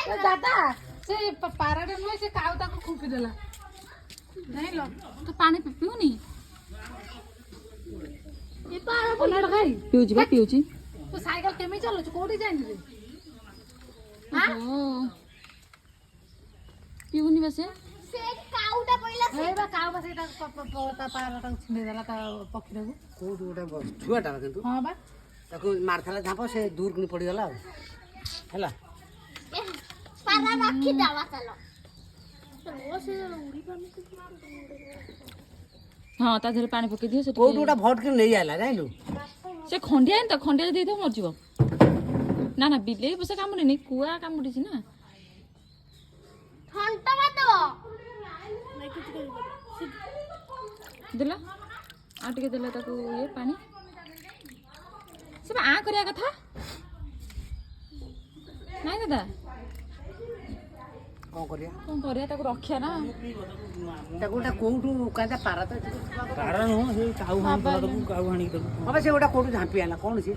ଦାଦା ସେ ପାରାଟା ନୁହେଁ ସେ କାଉ ତାକୁ ଖୁମ୍ପି ଦେଲା ଜାଣିଲ ତୁ ପାଣି ପିଉନି ପିଉଛି ବା ପିଉଛି ତୁ ସାଇକେଲ କେମିତି ଚଲଉଛୁ କୋଉଠି ଯାଇନି ରେ ପିଉନି ବା ସେ କାଉଟା ପଇଲା ସେଇଟା କାଉ ବା ସେଇଟା ତା ପାରାଟାକୁ ଛିଣ୍ଡେଇ ଦେଲା ତା ପକ୍ଷୀଟାକୁ କୋଉଠି ଗୋଟେ ଛୁଆଟା କିନ୍ତୁ ହଁ ବା ତାକୁ ମାରିଥିଲା ଝାପ ସେ ଦୂରକୁ ପଡ଼ିଗଲା ଆଉ ହେଲା ହଁ ତା ଦେହରେ ପାଣି ପକେଇ ଦିଅ ସେ କୋଉଠି ଗୋଟେ ଭଟ୍ କି ନେଇ ଆଇଲା ଜାଣିଲୁ ସେ ଖଣ୍ଡିଆ ତ ଖଣ୍ଡିଆ ଦେଇଥିବ ମରିଯିବ ନା ନା ବିଲେଇ ପୋଷା କାମୁଡ଼ିନି କୁଆ କାମୁଡ଼ିଛି ନା ଦେଲା ଆଉ ଟିକେ ଦେଲା ତାକୁ ଇଏ ପାଣି ସେ ଆ କରିବା କଥା ନାଇଁ ଦାଦା କଣ କରିବା ତାକୁ ରଖିବା ନା ତାକୁ ଗୋଟେ କୋଉଠୁ କାହିଁକି ପାରା ତ ପାରା ନୁହଁ ସେ କାଉ ହାଣିକି ଦେବୁ ହଁ ସେ ଗୋଟେ କୋଉଠୁ ଝାମ୍ପି ଆଣିଲା କଣ ସିଏ